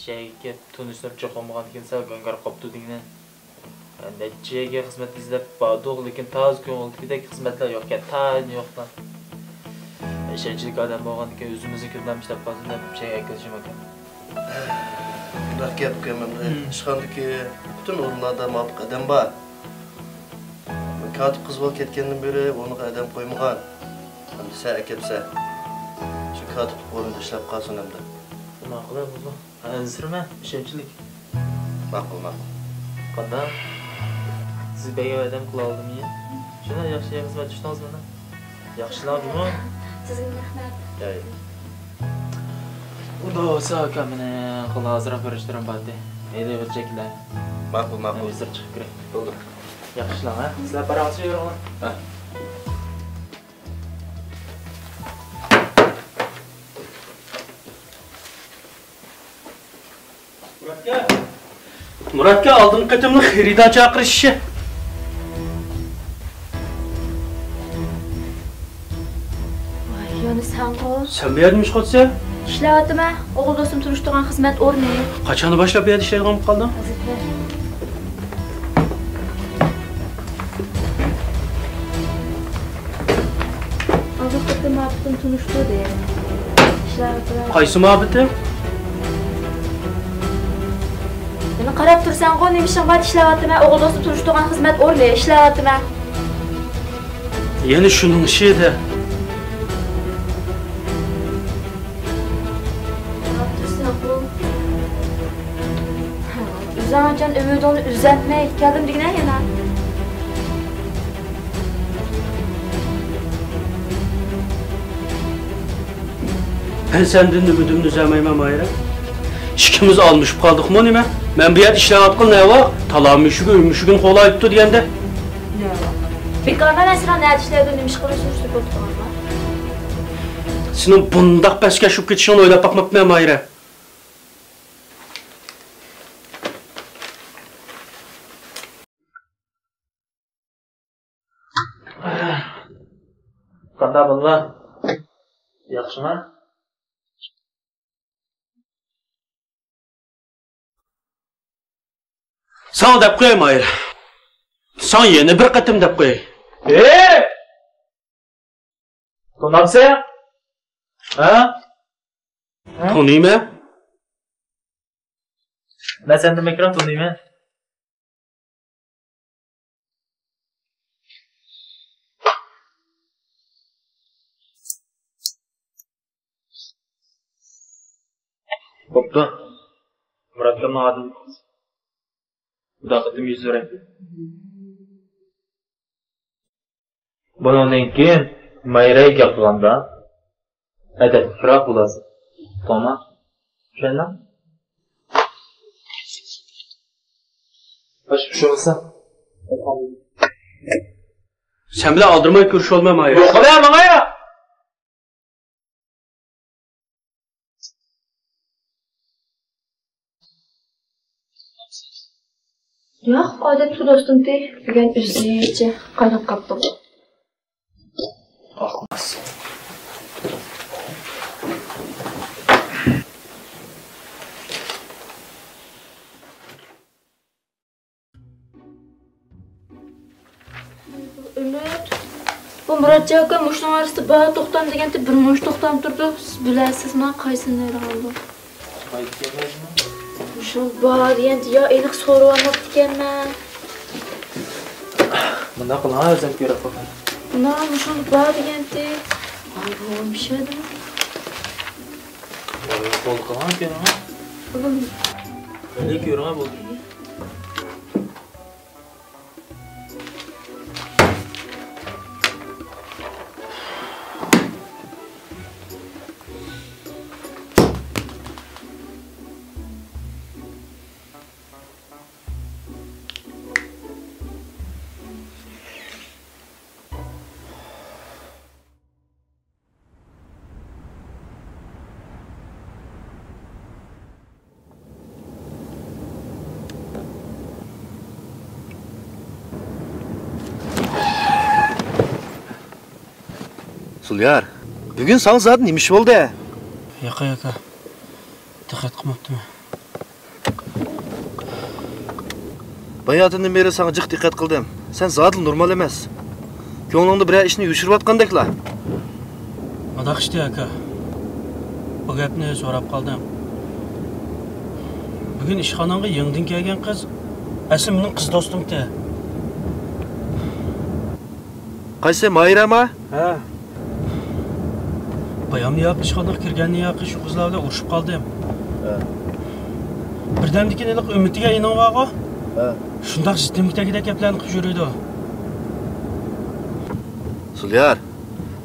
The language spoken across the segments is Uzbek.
Şeyge tanıştırıp çoxlamagan ekansan, gangar qoptu degni. Nechiga xizmat izlab bordik, lekin toz ko'ngildagidek xizmatlar yo'q ekan, tan yo'qdan. Ishonchli odam bo'lgan ekan, o'zimizni ko'zlam ishlab qolsin deb şey aytishim ekan. Bunday gap qilman. Ishxonadagi butun o'rinlarda muvaffaq odam bor. Katib qiz bo'lib ketgandan beri uni odam qo'ymagan. Endi sen akapsa. Shu katib o'rnida ishlab qolsin endi. Nima qilib bu? Ansirma, ishonchlik. Ma'qul. Qanday? Siz bega odam qila oldimmi? Shuna yaxshi xizmat qildingiz mana. Yaxshiladimi? Sizga rahmat. Yo'q. Udo sakamni qilazroq berishtirim badi. Edi o'chaklar. Ma'qul. Hozir chiqib kiray. Bo'ldi. Yaxshilar, ha? Sizlar barasi yuraman. Ha. Muratga oldingi qatimli xaridor chaqirishi. Voy, yana sen qol. Sen bu yerda ish qilsa? Ishlayaptimi? O'g'il do'stim turishtirgan xizmat o'rni. Qachon boshlab bu yerda ishlaydigan bo'lib qolding? Hozir qatim ma'budum tunishtirdi. Ishlayapti. Qaysi ma'budi? Nima qarab tursan-ku, nima ishing bor ishlayaptimi? O'g'il do'stim turishtirgan xizmat o'rni ishlayaptimi? Yana shuning ishi edi. Uzancan ümidini üzəltmək gəldim digənə yana. Ben senden ümidimni üzəməyimə Mayra. İkimiz almışıp kaldık mı nime? Ben bu yer işleyatqın ne var? Talam müşügün qolayıptı diyende. Ne var? Bekardan əsrən nədə işləyədim demiş qılır sürüşdü qoltuqlarla. Senin bundaq bəskəşib keçişini oylap baxmap mı Mayra? Qanday bo'ldi? Yaxshimi? Sana deb qo'yay Mayra. Sen yeni bir qatim deb qo'yay. Tanamsan? Ha? Tanıyman? Men seni mikron tanıyman. Bo'pti. Muratga ma'lum. Xudo qatim yuz beray. Bundan keyin Mayraga gap qilganda adabroq bo'lasiz. Tamam. Tushundingmi? Baş bir şey olsa. Sen bilan aldırmay ko'rish olmay Mayra. Yo'q, qilaman Mayra. Yo'q, odatda do'stimda bugun uzlicha qaynab qoldim. Ahmas. Ümit, bu Muratca aka mushning orasida bor to'xtam deganda bir mush to'xtam turdi. Siz bilasizmi qaysini oldim? Qaytdingizmi? Shu bor endi yo aniq so'rayapti ekanman. Bunda qilma o'zim ko'rib qo'yay. Buna shu bor deganda Allah'ım şeydim. Bol qilgan ekan. Öyle ko'rma bo'ldi. Sulyar, bugün sana zaten nima ish bo'ldi? Yo'q. Diqqat qilmabdimi? Bayatından beri sana cık dikkat kıldım. Sen zaten normal emas. Ko'nglingda bir ishni yushirayotgandeklar. Adaq işte aka. Bu gapni so'rab qoldim. Bugun ishxonamga yangidan kelgan qiz asli mening qiz do'stimdi. Qaysi Mayrama? Ha. Bayamni yoq ishxonaga kirgandan yoq shu qizlar bilan urushib qoldim. Ha. Birdan keyin iliq Umidga inonvago. Ha. Shundoq sistemdagi gaplarni qilib yuradi. Sulyar,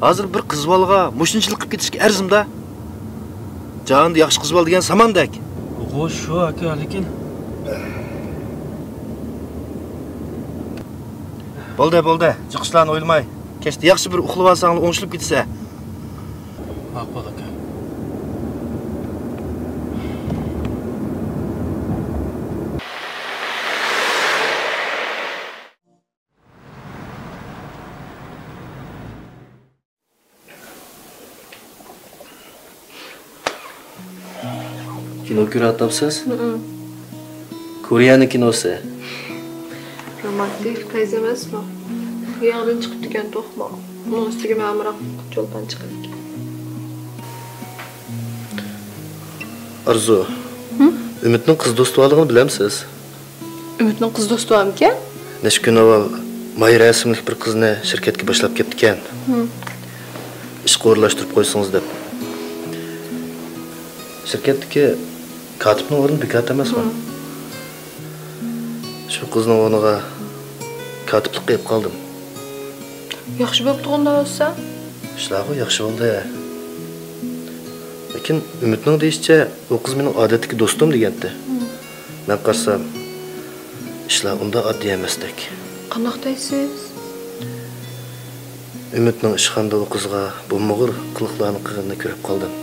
hozir bir qiz bolaga mushunchalik qilib ketishga arzimda. Jonni yaxshi qiz bola degan samandek. Xo'sh, shu aka, lekin Bo'ldi. Chiqishlarni o'ylamay. Kechda yaxshi bir uxlab olsang, o'ngishilib ketsa. ma'qul aka. Kino ko'ryapsiz? Koreyaning kinosi. Romantik qiz emasmi? Bu yoqdan chiqib turgan to'xma. Uning ustiga ma'murroq yo'ldan chiqib. Arzu. Umidning qiz do'sti borligini bilamsiz? Umidning qiz do'sti bormi-ki? Necha kun avval Mayra ismli bir qizni shirkatga boshlab ketdi ekan. Ishga o'rlashtirib qo'ysangiz deb. Shirkatdagi katibning o'rni bekat emasmi? Shu qizning o'rniga katiblik qilib qoldim. Yaxshi bo'lib turganda bo'lsa? Ishlari yaxshi bo'ldi. Lekin Umidning deyishicha, u qiz mening odatdagi do'stim degandi. Men qarsam, ishlar unda oddiy emasdek. Qanday deysiz? Umidning ishxonada u qizga bu mug'ur qiliqlarni qilganini ko'rib qoldim.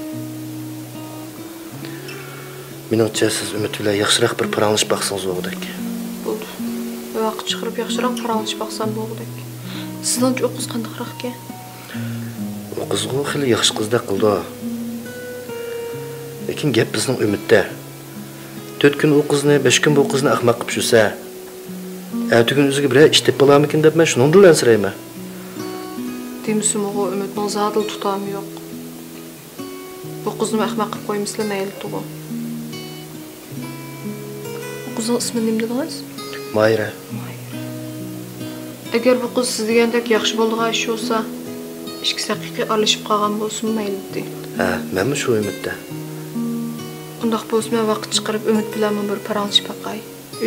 Meningcha siz Umid bilan yaxshiroq bir paranglashib baqsangiz o'g'dek. Bo'ldi. Vaqt chiqarib yaxshiroq paranglashib baqsam bo'g'dek. Sizdan o qiz qandaqroqki? O qizga xili yaxshi qizdek qildi. Lekin gap bizning Umidda. 4 kun o qizni, 5 kun bu qizni ahmoq qilib shursa, erta kun o'ziga bir ish deb bo'larmikin deb men shuni dilansirayman. Demisimi o Umidning zadil tutami yo'q. Bu qizni ahmoq qilib qo'ymizlar mayli to'g'ri. Qizning ismi nima dedingiz? Mayra. Agar bu qiz siz degandek yaxshi bo'ldigan ish bo'lsa, 2 daqiqa alishib qolgan bo'lsin mayli. Ha, menmi shu Umidda. Undaq bo'lsa men vaqt chiqarib Umid bilan bir paranglashib baqay.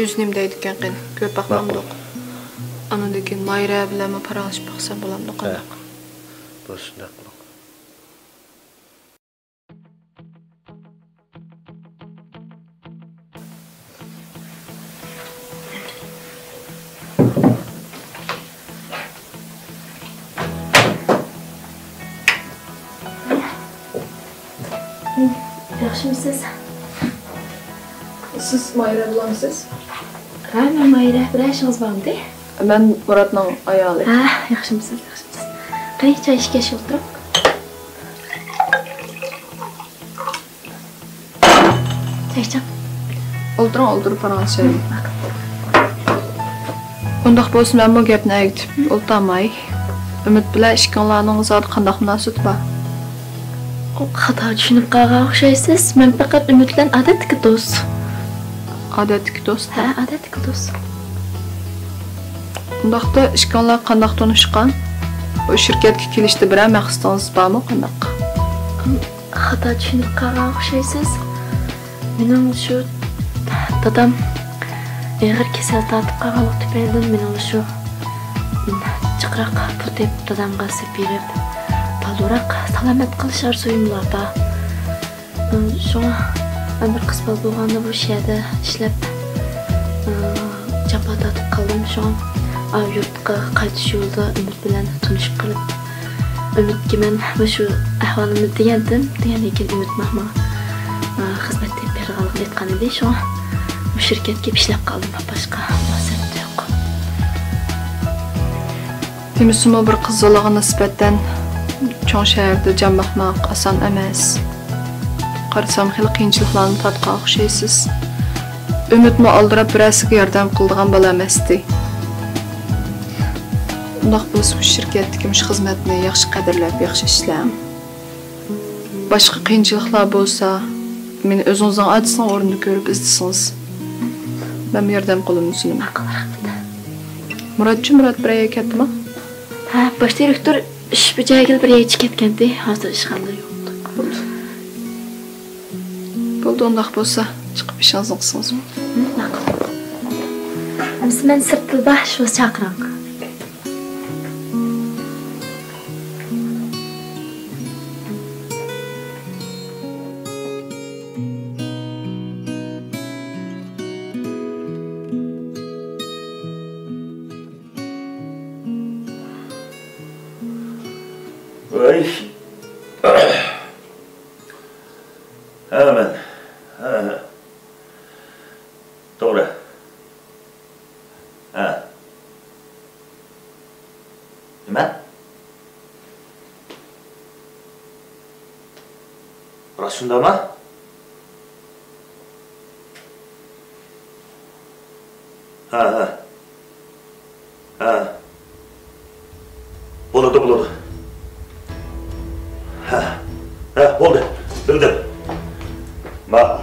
O'zi nima deydi ekan qani? Ko'p baqmamdoq. Andan keyin Mayra bilan paranglashib baqsam bo'lamdi qanday? Bo'lsin. Yaxshimisiz? Siz Mayra bilamsiz? Ha, men Mayra bilan ishingiz bormi? Ben Murat'ның ayoli. Ha, yaxshimisiz? Qani choy ishga o'tirib. Choycham. O'ltirib paranglashaylik. Undaq bo'lsa men bu gapni aytib o'ltamay. Umid bilan ishqonlarning zot qanday munosabat bor? Xato tushunib qolgan o'xshaysiz. Men faqat Umid bilan odatdagi do'st. Odatdagi do'st. Ha, odatdagi do'st. Undaqda ishqonlar qanday tanishgan? Bu shirkatga kelishda biror maqsadingiz bormi qanday? Xato tushunib qolgan o'xshaysiz. Mening shu dadam og'ir kasal tortib qolgan tufayli men shu chiqroq pul deb dadamga berib balduroq salomat qilish orzuyimlarda. Shunga bir qiz bo'lganda bu yerda ishlab jabha tortib qoldim. Shunga yurtga qaytish yo'lida Umid bilan tanishib qilib, Umidga men shu ahvolimni degandim. Degandan keyin Umid mahma xizmat deb berganligini aytgan edi. Shunga bu shirkatga ishlab qoldim. Boshqa munosabat yo'q. Demisimi bir qizlarga nisbatan cho'ng shaharda jon boqmoq oson emas. Qarasam xil qiyinchiliklarni tatgan o'xshaysiz. Ümitmi aldırab birasiga yordam qildigan bola emasdi. Undaq bo'lsa bu shirkatdagi xizmatni yaxshi qadrlab, yaxshi ishlang. Boshqa qiyinchiliklar bo'lsa, meni o'zingizning ajisning o'rnini ko'rib izdisingiz. Men yordam qo'limni sunaman. Murod biraya ketdimi? Ha, bosh direktor ish bajargil biraya ketgandi. Hozir ish qanday yo'qdi. Bo'ldi, undaq bo'lsa, chiqib ishingizni qilsingizmi? Men sirtda bash va chaqirang. Vay. Hemen. Doğru. Ha. Nima? Rost shundami? Ha. Bo'ladi. Bo'ldi. Bildim. Ma'qul.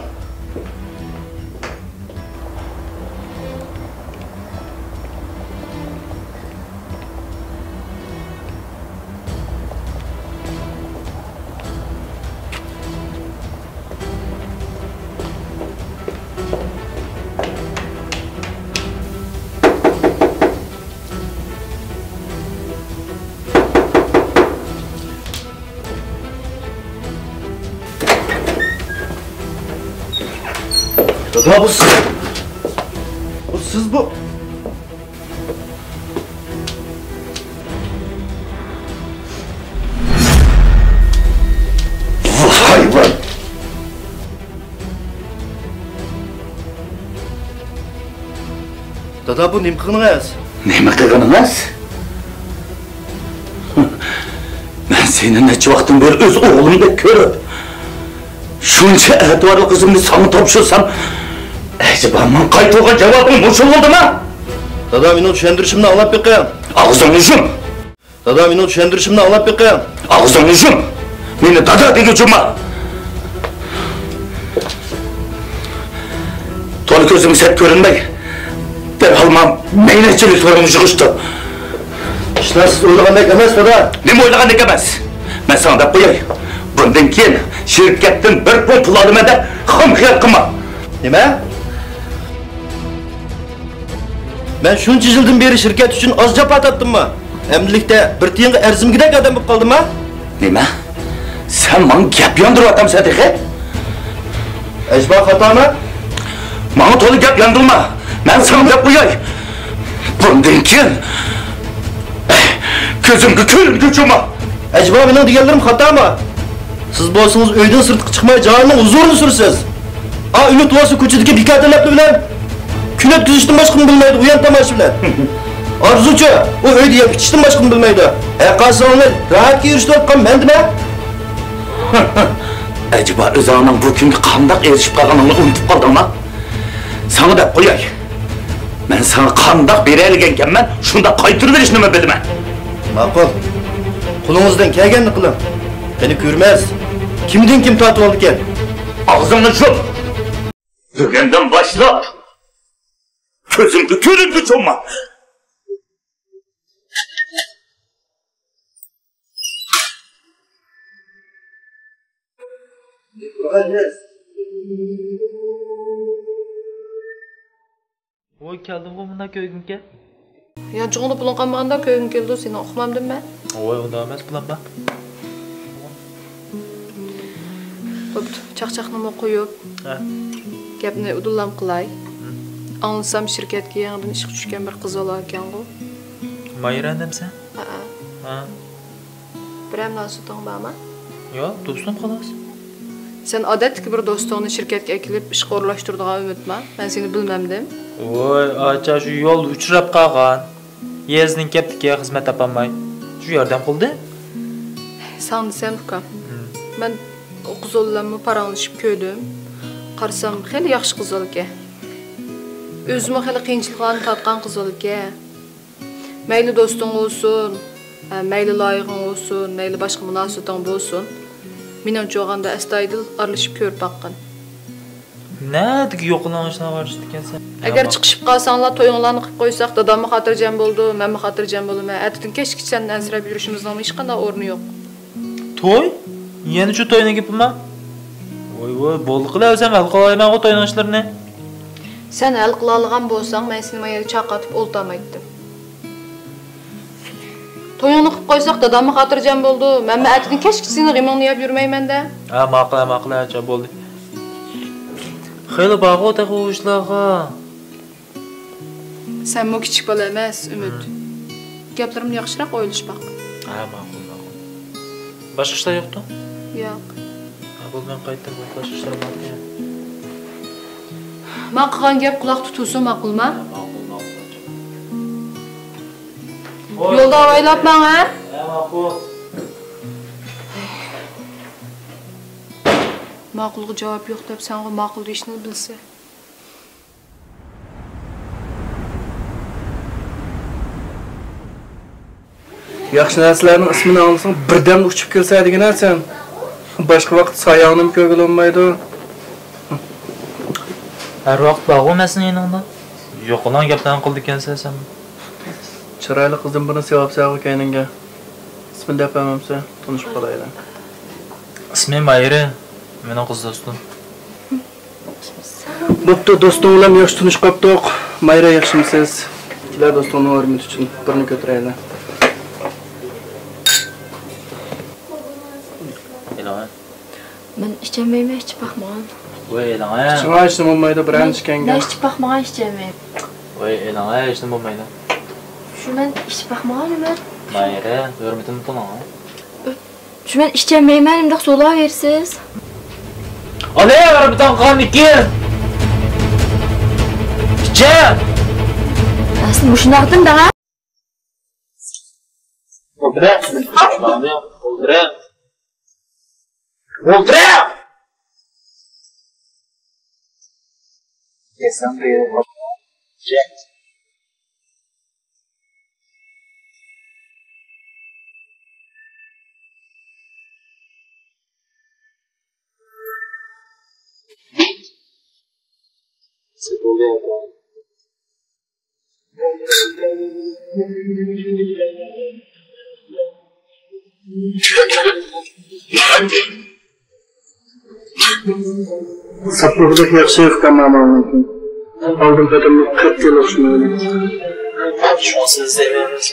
Dada bu siz bu. Hayvan. Dada bu nima qilganingiz? Nima qilganingiz? Men seni necha vaqtdan beri o'z o'g'limdek ko'rib, shuncha e'tiborli qizimni sana topshirsam, acaba men qaytgan javobim mushul bo'ldimi? Dada meni tushuntirishimni anglab beqing. Og'zingni yum. Dada meni tushuntirishimni anglab beqing. Og'zingni yum. Meni dada deguvchima. To'la ko'zim set ko'rinmay, derhal men meynechilik to'rini yig'ishdi. İşler siz o'ylagandek emas, dada. Nima o'ylagandek emas? Men sana deb qo'yay. Bundan keyin şirkatdan bir pul olaman deb ham xiyol qilma. Nima? Ben shuncha yildan beri shirkat uchun oz jafo tortdimmi? Emdilikda bir tiyinga arzimgidek odam bo'lib qoldimmi? Nima? Sen menga gap yondiryapsan, Sadiqa? Ajba xatomi? Menga to'la gap yondirma. Men sana deb qo'yay. Bundan keyin ko'zimga ko'ringuchima. Ajba mening deganlarim xatomi? Siz bo'lsangiz uydan sirtqa chiqmay joyning huzurini sursiz. Ümit olsa ko'chadagi bekatlarni bilan kunab tuzishdan boshqani bilmaydi, uyan tomosh bilan. Orzuchi, u uyda yeb ichishdan boshqani bilmaydi. Qasonni rahatga yurishtirib men nima? Acaba o'zingning bu kunga qanday erishib qolganingni unutib qoldingmi? Sana deb qo'yay. Men sana qanday beraylik ekanman, shunda qaytirib berishni bilmayman. Ma'qul. Qo'lingizdan kelganini qiling. Beni ko'rmas. Kimdan kim tortib oldi ekan? Ağzını çöp. Bugünden başla. Gözümde görüntü çoğma. Voy keldim bu bunda köygünke. Ya çoğunu bulunqanmağında köygün keldi, seni oxumamdım ben. Voy onda emas bulan bak. Bo'pti, chaqchaqni qo'yib, gapni udullam qilay. Anlasam shirkatga yangidan ish tushgan bir qiz olar ekan-ku. Mayranimsan? Ha. Biram nasuting bormi? Yo'q, do'stim xolos. Sen odatdagi bir do'stingni shirkatga akilib ishga o'rlashtirdigan umidman. Men seni bilmamdim. Voy, acha shu yo'lda uchrab qolgan. Yezning kaptiga xizmat topolmay. Shu yordam qildi? San desam ukam. Men o qiz bilan paranglashib ko'rdim. Qarasam, xeyli yaxshi qiz ekan. Özümü xeyli qiyinchiliklarni tatqan qiz ekan. Mayli do'sting olsun, mayli loyiqing olsun, mayli boshqa munosabating bo'lsin. Menimcha o'g'anda astoydil aralashib ko'rib baqqan. Nədiki yo'qlanishni varishdi ekansan? Agar chiqishib qolsanglar, to'yinglarni qilib qo'ysak, dadamga xotirjam bo'ldi, menga xotirjam bo'laman. Atdan kechki seni ansirab yurishimizning hech qanday o'rni yo'q. To'y? Yana shu to'yning gapimi? Voy, bo'ldi qilasan, hal qilayman to'yning ishlarini. Sen hal qila olgan bo'lsang, men seni yerga chaqatib o'ltamaydim. To'yingni qilib qo'ysak, dadamga xotirjam bo'ldi. Men atdan kechki seni g'imingni yeb yurmayman-da. Ha, ma'qul, acha bo'ldi. Xeyli bag'o taquvishlarga. Sen mo kichik bola emas, Umid. Gaplarimni yaxshiroq o'ylash baq. Ha, ma'qul. Boshqa ishlar yo'qmi? Yo'q. Ha, bo'lgan qaytib boshqa ishlar bormi? Men qilgan gap quloq tutulsin, ma'qulmi? Ma'qul. Yo'lda avaylabman, ha? Ha, ma'qul. Ma'qulga javob yo'q deb senga ma'qul deyishni bilsa. Yaxshi narsalarning ismini olsang, birdan uchib kelsa degan narsan. Boshqa vaqt soyog'ini ko'rgil olmaydi. Har vaqt bag'omasin yaningda. Yo'qlan gaplarni qildi ekansan sen. Chiroyli qizim buni sevib sag'i kayningga. Ismini depamamsa, tanishib qolaylik. Ismim Mayra. Mening qiz do'stim. Bo'pti, do'stim bilan yaxshi tanishib qoldik. Mayra yaxshimisiz? Sizlar do'stimning o'rnini uchun birini ko'taraylik. Men ichamayman, hech baxmagan. Voy, elanga. Shunga hech nima bo'lmaydi, birinchi ishkanga. Hech baxmagan ichamayman. Voy, elanga, hech nima bo'lmaydi. Shu men hech baxmaganman. Mayra, hurmatimni qiling. Shu men ichamayman, endi so'laversiz. Olay, hurmatim qaniki. Icha. Asli mushunaqdan-da. O'ldir. Kesam beri. Jack. Sapırda yaxshi yo'qman mumkin. Oldin qadamni 40 yil o'xshamaydi. Shunsiz izlaymiz.